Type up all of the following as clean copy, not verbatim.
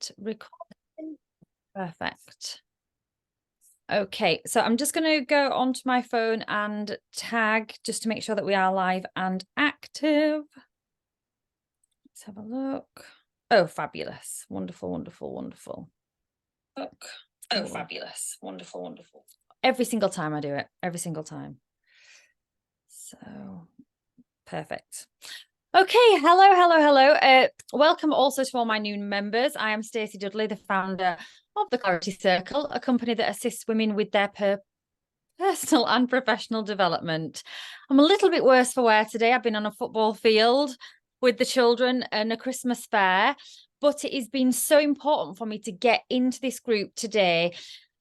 start recording. Perfect. Okay, so I'm just going to go onto my phone and tag just to make sure that we are live and active. Let's have a look. Oh, fabulous. Wonderful, wonderful, wonderful. Look. Oh, fabulous. Wonderful, wonderful. Every single time I do it, every single time. So, perfect. Okay, hello. Welcome also to all my new members. I am Stacey Dudley, the founder of the Clarity Circle, a company that assists women with their personal and professional development. I'm a little bit worse for wear today. I've been on a football field with the children and a Christmas fair, but it has been so important for me to get into this group today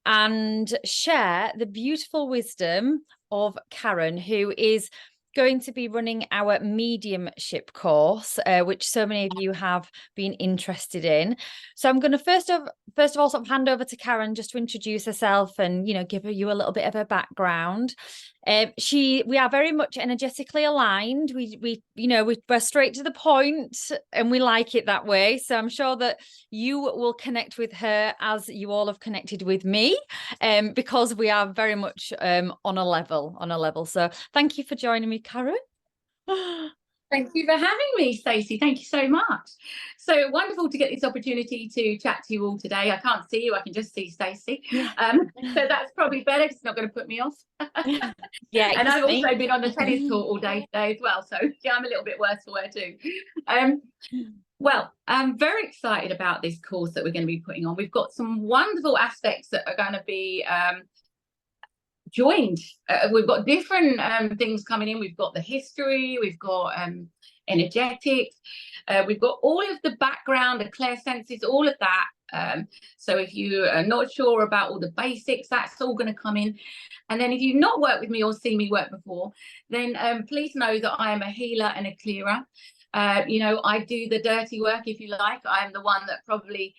and share the beautiful wisdom of Karen, who is going to be running our mediumship course, which so many of you have been interested in. So I'm going to first of all sort of hand over to Karen just to introduce herself and, you know, give you a little bit of her background. We are very much energetically aligned. We're straight to the point and we like it that way. So I'm sure that you will connect with her as you all have connected with me, because we are very much on a level. So thank you for joining me, Karen. Thank you for having me, Stacey. Thank you so much. So wonderful to get this opportunity to chat to you all today. I can't see you, I can just see Stacey. Yeah. So that's probably better. It's not going to put me off. Yeah. And I've also been on the tennis court all day today as well. So yeah, I'm a little bit worse for wear too. Well, I'm very excited about this course that we're going to be putting on. We've got some wonderful aspects that are going to be joined. We've got different things coming in. We've got the history, we've got energetics, we've got all of the background, the clairsenses, all of that. So if you are not sure about all the basics, that's all going to come in. And then if you've not worked with me or seen me work before, then please know that I am a healer and a clearer. I do the dirty work, if you like. I'm the one that probably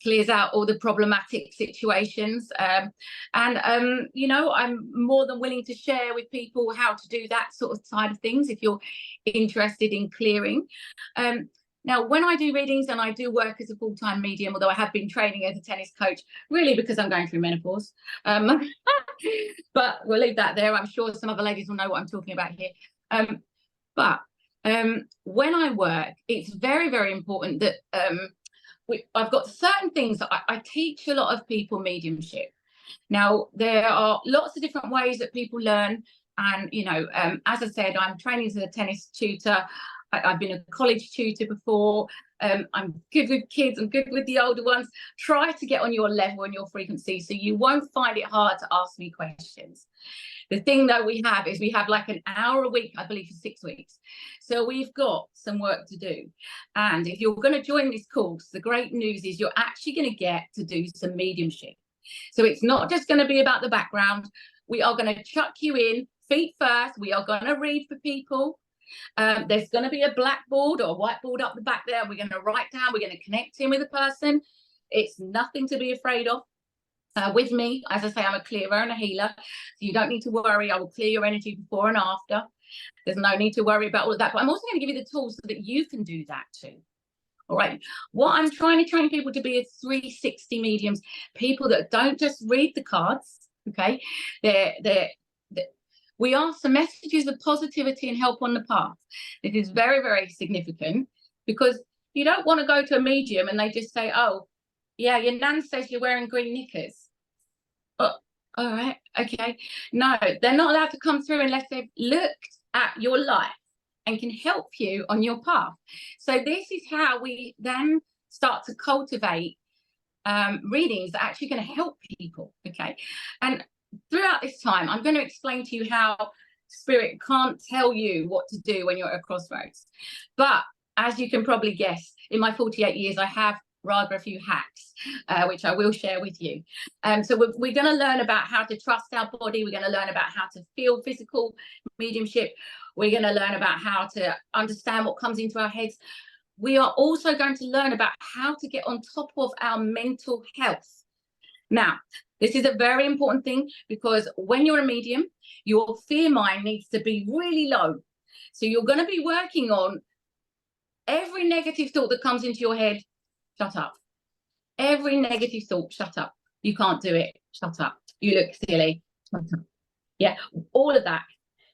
clears out all the problematic situations. I'm more than willing to share with people how to do that sort of side of things if you're interested in clearing. Now, when I do readings, and I do work as a full-time medium, although I have been training as a tennis coach, really because I'm going through menopause. But we'll leave that there. I'm sure some other ladies will know what I'm talking about here. When I work, it's very, very important that I've got certain things that I teach a lot of people mediumship. Now, there are lots of different ways that people learn. And, as I said, I'm training as a tennis tutor. I've been a college tutor before. I'm good with kids. I'm good with the older ones. Try to get on your level and your frequency so you won't find it hard to ask me questions. The thing that we have is we have like an hour a week, I believe, for 6 weeks. So we've got some work to do. And if you're going to join this course, the great news is you're actually going to get to do some mediumship. So it's not just going to be about the background. We are going to chuck you in feet first. We are going to read for people. There's going to be a blackboard or a whiteboard up the back there. We're going to write down. We're going to connect in with a person. It's nothing to be afraid of. With me, as I say, I'm a clearer and a healer, so you don't need to worry. I will clear your energy before and after. There's no need to worry about all of that, but I'm also going to give you the tools so that you can do that too. All right, what I'm trying to train people to be is 360 mediums, people that don't just read the cards. Okay, we ask some messages of positivity and help on the path. This is very, very significant, because you don't want to go to a medium and they just say, oh yeah, your nan says you're wearing green knickers. Oh, all right, okay. No, they're not allowed to come through unless they've looked at your life and can help you on your path. So this is how we then start to cultivate readings that are actually going to help people, okay? And throughout this time, I'm going to explain to you how Spirit can't tell you what to do when you're at a crossroads. But as you can probably guess, in my 48 years, I have rather a few hacks, which I will share with you. So we're going to learn about how to trust our body. We're going to learn about how to feel physical mediumship. We're going to learn about how to understand what comes into our heads. We are also going to learn about how to get on top of our mental health. Now, this is a very important thing, because when you're a medium, your fear mind needs to be really low. So you're going to be working on every negative thought that comes into your head. Shut up. every negative thought, shut up. You can't do it. Shut up. You look silly. Shut up. Yeah, all of that.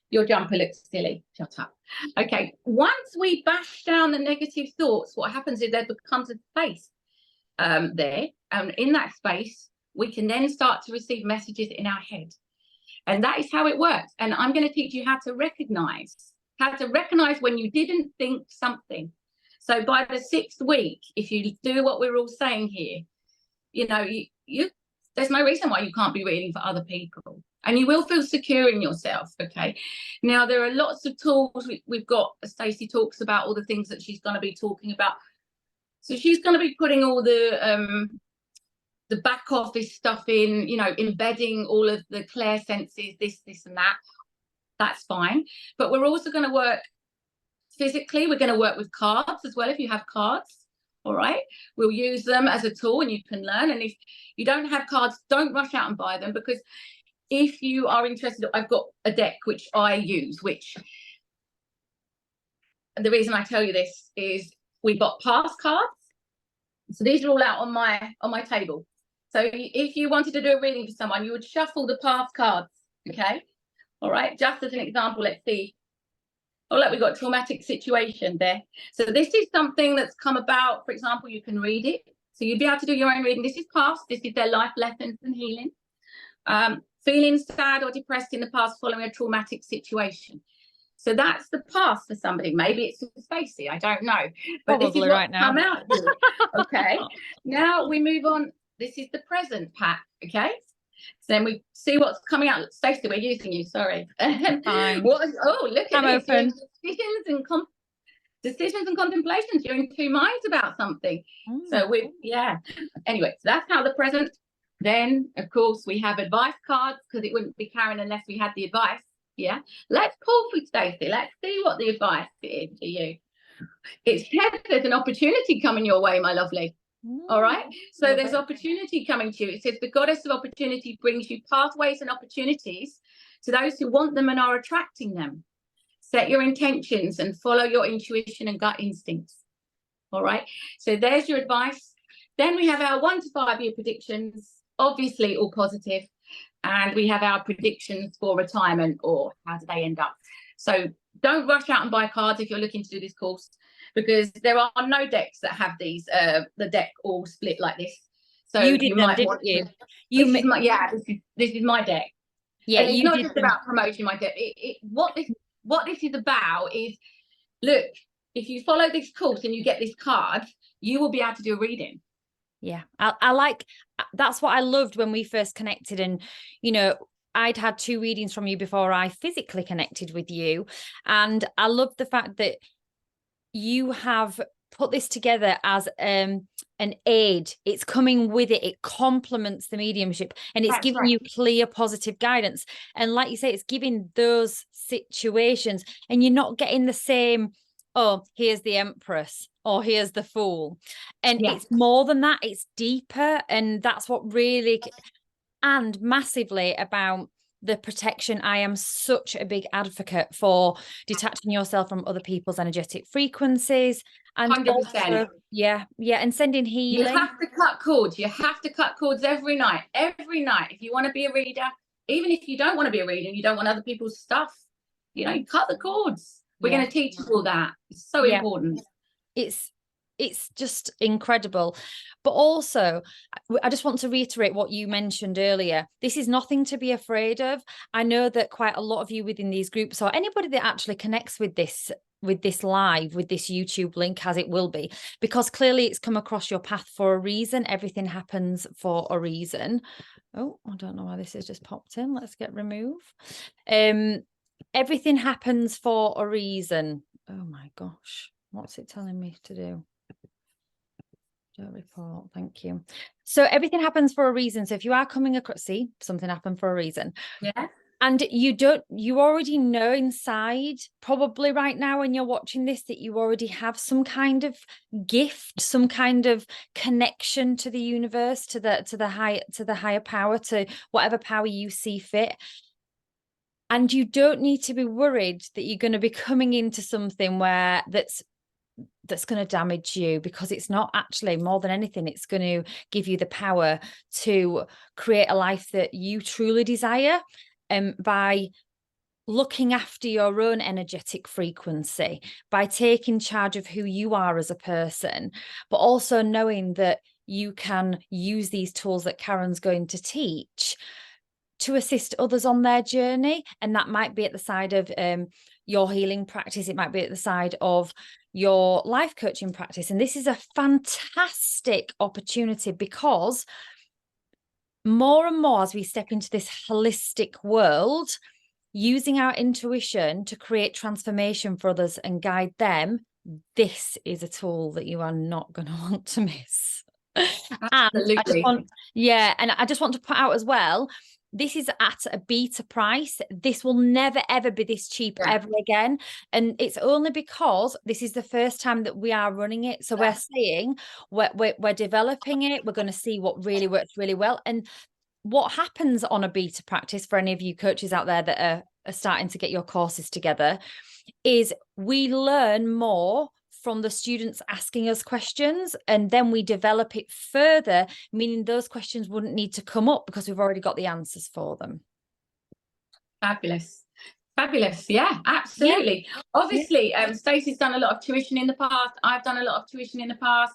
Your jumper looks silly. Shut up. Okay, once we bash down the negative thoughts, what happens is there becomes a space there. And in that space, we can then start to receive messages in our head. And that is how it works. And I'm going to teach you how to recognize when you didn't think something. So by the 6th week, if you do what we're all saying here, you know, there's no reason why you can't be reading for other people. And you will feel secure in yourself, okay? Now, there are lots of tools. We've got, Stacey talks about all the things that she's going to be talking about. So she's going to be putting all the back office stuff in, you know, embedding all of the clair senses, this and that. That's fine. But we're also going to work physically. We're going to work with cards as well, if you have cards. All right, we'll use them as a tool and you can learn. And if you don't have cards, don't rush out and buy them, because if you are interested, I've got a deck which I use, and the reason I tell you this is we've got past cards. So these are all out on my table. So if you wanted to do a reading for someone, you would shuffle the past cards, okay? All right, just as an example, let's see. Oh, look, we've got traumatic situation there. So this is something that's come about. For example, you can read it. So you'd be able to do your own reading. This is past. This is their life lessons and healing. Feeling sad or depressed in the past following a traumatic situation. So that's the past for somebody. Maybe it's Stacey, I don't know. But Probably this is what right now. come out here. Okay. Now we move on. This is the present pack. Okay. So then we see what's coming out. Stacey, we're using you. Sorry. Fine. Oh, look at I'm this. open. Decisions and contemplations. You're in two minds about something. So anyway, so that's how the present. Then, of course, we have advice cards, because it wouldn't be Karen unless we had the advice. Yeah. Let's pull for Stacey. Let's see what the advice is to you. It says there's an opportunity coming your way, my lovely. All right. So there's opportunity coming to you. It says the goddess of opportunity brings you pathways and opportunities to those who want them and are attracting them. Set your intentions and follow your intuition and gut instincts. All right. So there's your advice. Then we have our 1 to 5 year predictions, obviously all positive. And we have our predictions for retirement, or how do they end up. So don't rush out and buy cards if you're looking to do this course, because there are no decks that have these, the deck all split like this. So you did you them, might didn't want you? to, this is my deck. Yeah, and it's you not did just them. about promoting my deck. What this is about is, look, if you follow this course and you get this card, you will be able to do a reading. Yeah, I like, that's what I loved when we first connected. And, you know, I'd had 2 readings from you before I physically connected with you. And I love the fact that you have put this together as an aid. It's coming with it. It complements the mediumship, and it's giving you clear, positive guidance. And like you say, it's giving those situations, and you're not getting the same, oh, here's the Empress, or here's the Fool. And it's more than that. It's deeper. And that's what really, and massively about the protection. I am such a big advocate for detaching yourself from other people's energetic frequencies, and 100%. also, and sending healing. You have to cut cords. You have to cut cords every night. Every night. If you want to be a reader, even if you don't want to be a reader and you don't want other people's stuff, you know, cut the cords. We're going to teach you all that. It's so important. It's just incredible. But also, I just want to reiterate what you mentioned earlier. This is nothing to be afraid of. I know that quite a lot of you within these groups, or anybody that actually connects with this live, with this YouTube link, as it will be, because clearly it's come across your path for a reason. Everything happens for a reason. Oh, I don't know why this has just popped in. Let's get remove. Everything happens for a reason. Oh my gosh. What's it telling me to do? Don't report. Thank you. So everything happens for a reason. So if you are coming across, see, something happened for a reason. Yeah. And you already know inside, probably right now when you're watching this, that you already have some kind of gift, some kind of connection to the universe, to the higher power, to whatever power you see fit. And you don't need to be worried that you're going to be coming into something where that's that's going to damage you, because it's not actually, more than anything, it's going to give you the power to create a life that you truly desire, by looking after your own energetic frequency, by taking charge of who you are as a person, but also knowing that you can use these tools that Karen's going to teach to assist others on their journey. And that might be at the side of your healing practice. It might be at the side of your life coaching practice. And this is a fantastic opportunity, because more and more as we step into this holistic world, using our intuition to create transformation for others and guide them, this is a tool that you are not going to want to miss. Absolutely. And I just want to put out as well, this is at a beta price. This will never ever be this cheap ever again, and it's only because this is the first time that we are running it. So we're saying we're developing it. We're going to see what really works really well. And what happens on a beta practice, for any of you coaches out there that are starting to get your courses together, is we learn more from the students asking us questions, and then we develop it further, meaning those questions wouldn't need to come up because we've already got the answers for them. Fabulous. Yeah, absolutely. Yeah. Obviously, Stacey's done a lot of tuition in the past. I've done a lot of tuition in the past.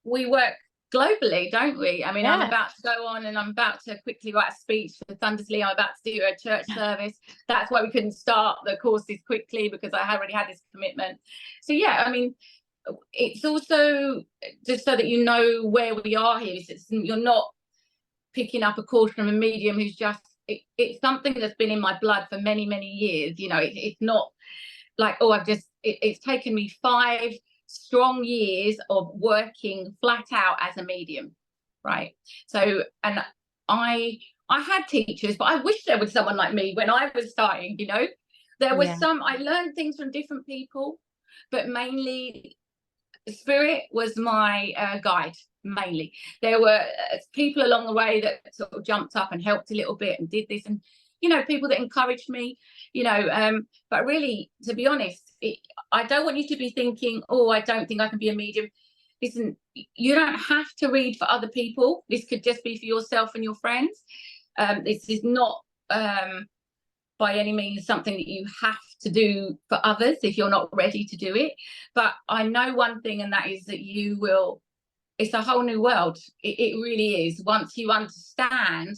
We work globally, don't we? I mean, I'm about to go on and I'm about to quickly write a speech for Thundersley. I'm about to do a church service. That's why we couldn't start the courses quickly, because I already had this commitment. So yeah, I mean, it's also just so that you know where we are here. You're not picking up a course from a medium who's just, it's something that's been in my blood for many, many years. You know, it's not like, oh, it's taken me 5 strong years of working flat out as a medium, right? So, and I had teachers, but I wish there was someone like me when I was starting. You know, there was I learned things from different people, but mainly Spirit was my guide. Mainly, there were people along the way that sort of jumped up and helped a little bit and did this, and you know, people that encouraged me, you know, but really, to be honest, I don't want you to be thinking, oh, I don't think I can be a medium. Listen, you don't have to read for other people. This could just be for yourself and your friends. This is not by any means something that you have to do for others if you're not ready to do it. But I know one thing, and that is that you will, it's a whole new world. It really is. Once you understand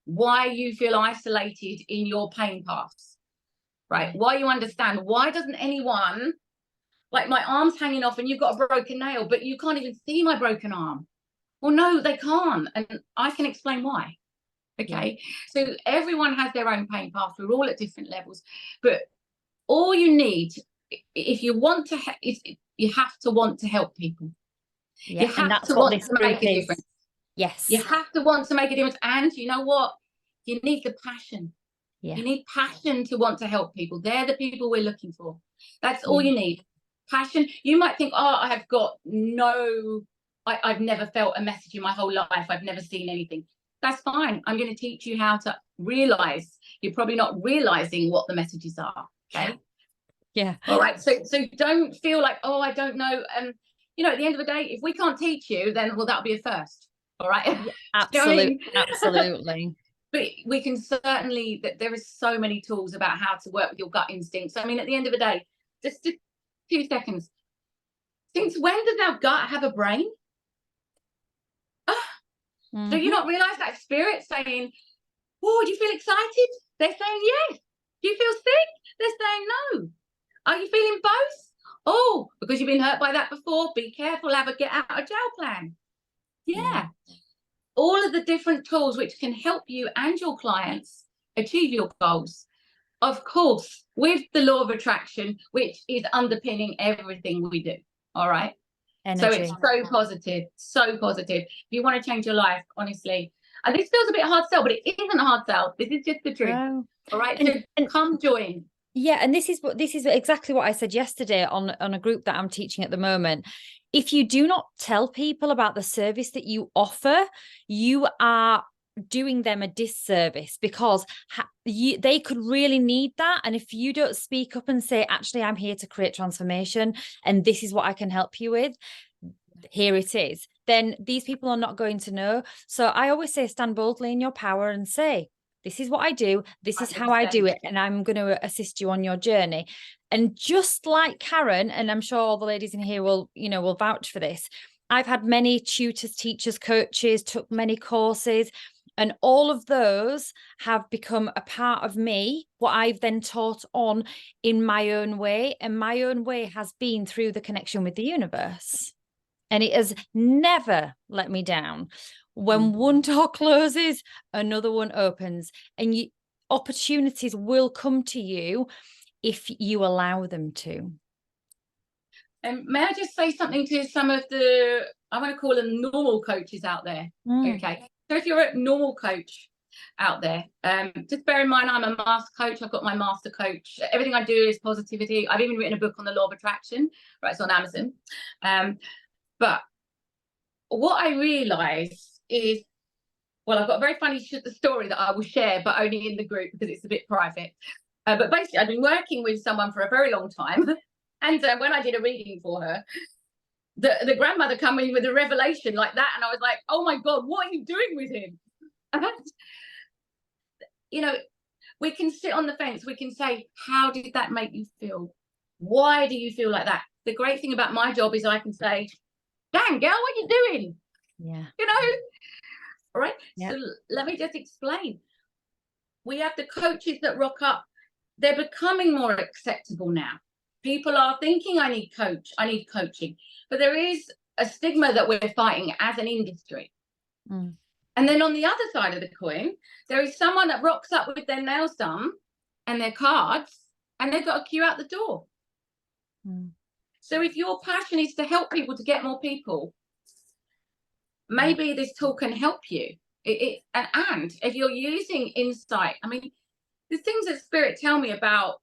why you feel isolated in your pain paths, right? Why you understand, why doesn't anyone, like my arm's hanging off and you've got a broken nail, but you can't even see my broken arm. Well, no, they can't. And I can explain why. Okay. So everyone has their own pain path. We're all at different levels, but all you need, if you want to, you have to want to help people. Yeah, you have to want to make a difference. Yes. You have to want to make a difference. And you know what? You need the passion. Yeah. You need passion to want to help people. They're the people we're looking for. That's all you need. Passion. You might think, oh, I have got I've never felt a message in my whole life. I've never seen anything. That's fine. I'm going to teach you how to realize. You're probably not realizing what the messages are. Okay. Yeah. All right. So don't feel like, oh, I don't know. You know, at the end of the day, if we can't teach you, then well, that'll be a first. All right. Yeah, absolutely. You know what I mean? Absolutely. But we can certainly, that there is so many tools about how to work with your gut instincts. I mean, at the end of the day, just a few seconds. Since when does our gut have a brain? Do you not realize that Spirit saying, oh, do you feel excited? They're saying yes. Do you feel sick? They're saying no. Are you feeling both? Oh, because you've been hurt by that before, be careful, have a get out of jail plan. Yeah. All of the different tools which can help you and your clients achieve your goals. Of course, with the law of attraction, which is underpinning everything we do. All right. Energy. So it's so positive, so positive. If you want to change your life, honestly, and this feels a bit hard sell, but it isn't a hard sell. This is just the truth. Oh. All right. So come join. Yeah, and this is exactly what I said yesterday on a group that I'm teaching at the moment. If you do not tell people about the service that you offer, you are doing them a disservice, because they could really need that. And if you don't speak up and say, actually, I'm here to create transformation and this is what I can help you with, here it is, then these people are not going to know. So I always say, stand boldly in your power and say, this is what I do, this is how I do it, and I'm going to assist you on your journey. And just like Karen, and I'm sure all the ladies in here will vouch for this, I've had many tutors, teachers, coaches, took many courses, and all of those have become a part of me, what I've then taught on in my own way. And my own way has been through the connection with the universe. And it has never let me down. When one door closes, another one opens. And opportunities will come to you if you allow them to. May I just say something to some of the, I want to call them normal coaches out there? Okay. So if you're a normal coach out there, just bear in mind, I'm a master coach. I've got my master coach. Everything I do is positivity. I've even written a book on the law of attraction. Right, it's on Amazon. But what I realised is, well, I've got a very funny story that I will share, but only in the group because it's a bit private. But basically, I've been working with someone for a very long time. And when I did a reading for her, the grandmother came in with a revelation like that. And I was like, oh, my God, what are you doing with him? And, you know, we can sit on the fence. We can say, how did that make you feel? Why do you feel like that? The great thing about my job is I can say, dang, girl, what are you doing? Yeah. You know? All right. Yeah. So let me just explain. We have the coaches that rock up. They're becoming more acceptable now. People are thinking, I need coaching. But there is a stigma that we're fighting as an industry. And then on the other side of the coin, there is someone that rocks up with their nails done and their cards, and they've got a queue out the door. So if your passion is to help people, to get more people, maybe this tool can help you. And if you're using insight, I mean, the things that spirit tell me about,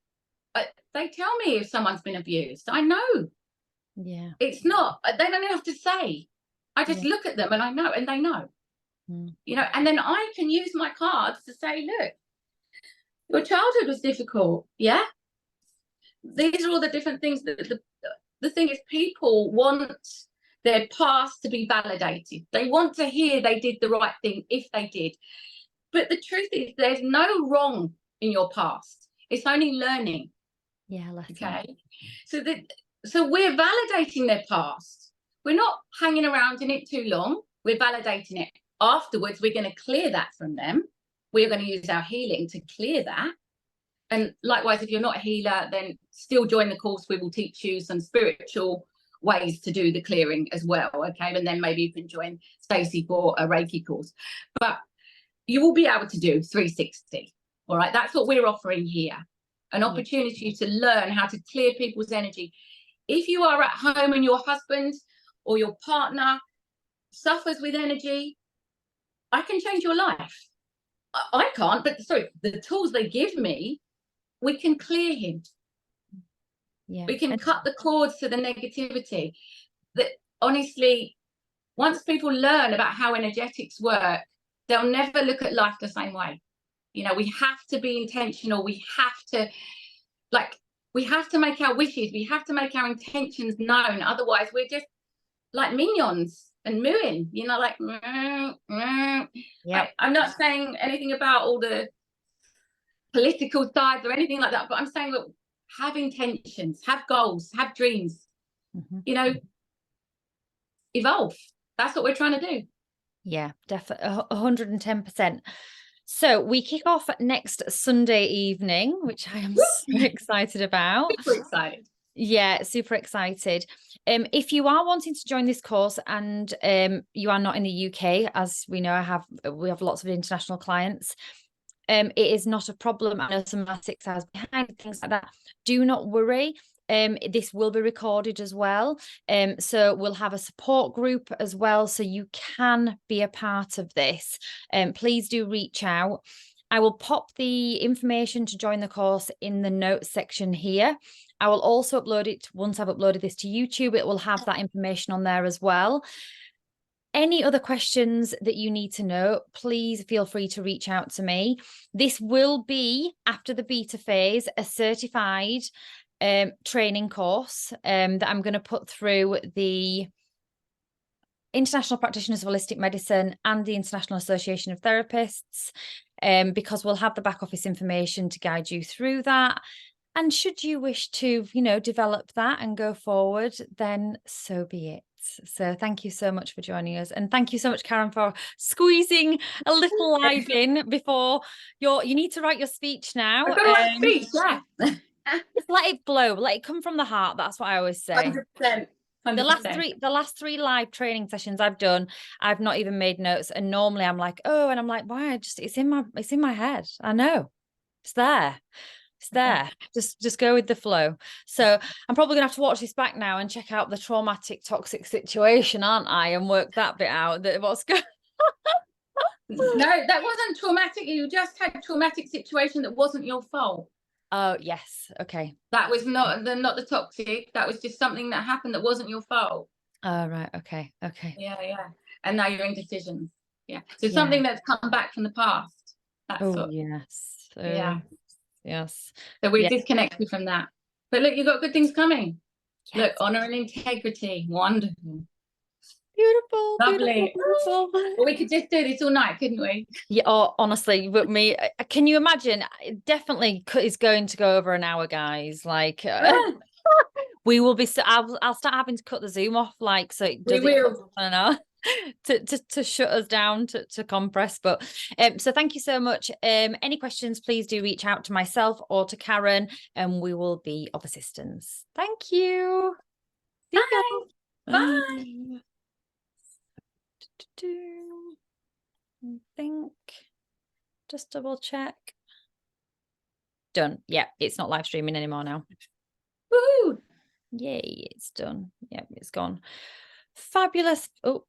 they tell me if someone's been abused. I know. Yeah. It's not, they don't have to say. I just look at them and I know, and they know. You know, and then I can use my cards to say, look, your childhood was difficult. Yeah. These are all the different things that the thing is, people want their past to be validated. They want to hear they did the right thing if they did. But the truth is, there's no wrong in your past. It's only learning. Yeah. Okay. So we're validating their past. We're not hanging around in it too long. We're validating it. Afterwards, we're going to clear that from them. We're going to use our healing to clear that. And likewise, if you're not a healer, then still join the course. We will teach you some spiritual ways to do the clearing as well. Okay. And then maybe you can join Stacey for a Reiki course. But you will be able to do 360. All right. That's what we're offering here. An opportunity to learn how to clear people's energy. If you are at home and your husband or your partner suffers with energy, I can change your life. I can't, but sorry, the tools they give me, we can clear him. Yeah. We can cut the cords to the negativity. That honestly, once people learn about how energetics work, they'll never look at life the same way. You know, we have to be intentional. We have to make our wishes. We have to make our intentions known. Otherwise, we're just like minions and mooing, you know, like, I'm not saying anything about all the political sides or anything like that, but I'm saying, look, have intentions, have goals, have dreams, you know, evolve. That's what we're trying to do. Yeah, definitely 110%. So we kick off next Sunday evening, which I am so excited about. Super excited. Yeah, super excited. If you are wanting to join this course and you are not in the UK, as we know, we have lots of international clients, it is not a problem. I know some mathematics hours behind, things like that. Do not worry. This will be recorded as well. So we'll have a support group as well, so you can be a part of this. Please do reach out. I will pop the information to join the course in the notes section here. I will also upload it once I've uploaded this to YouTube. It will have that information on there as well. Any other questions that you need to know, please feel free to reach out to me. This will be, after the beta phase, a certified training course that I'm going to put through the International Practitioners of Holistic Medicine and the International Association of Therapists, because we'll have the back office information to guide you through that. And should you wish to, you know, develop that and go forward, then so be it. So thank you so much for joining us. And thank you so much, Karen, for squeezing a little live in before you need to write your speech now. I've got to write a speech, yeah. Just let it blow, let it come from the heart. That's what I always say. 100%. 100%. The last three live training sessions I've done, I've not even made notes. And normally I'm like, oh, and I'm like, why? It's in my head. I know. It's there. It's there. Just go with the flow. So I'm probably gonna have to watch this back now and check out the traumatic toxic situation, aren't I? And work that bit out. What's going No, that wasn't traumatic. You just had a traumatic situation that wasn't your fault. Oh, yes. Okay. That was not the toxic. That was just something that happened that wasn't your fault. Oh, right. Okay. Okay. Yeah. And now you're in decisions. Yeah. So something that's come back from the past. That's yes. Yeah. Yes. So we've disconnected from that. But look, you've got good things coming. Yes. Look, honor and integrity. Wonderful. Beautiful. Lovely. Beautiful. Well, we could just do this all night, couldn't we? Yeah. Oh, honestly, but can you imagine? It definitely is going to go over an hour, guys. Like, we will be. I'll start having to cut the Zoom off, like, so it does. We will. An hour. To shut us down, to compress. But so thank you so much. Any questions, please do reach out to myself or to Karen, and we will be of assistance. Thank you. Bye. Bye. I think just double check. Done. Yeah, it's not live streaming anymore now. Woohoo! Yay, it's done. Yeah, it's gone. Fabulous. Oh,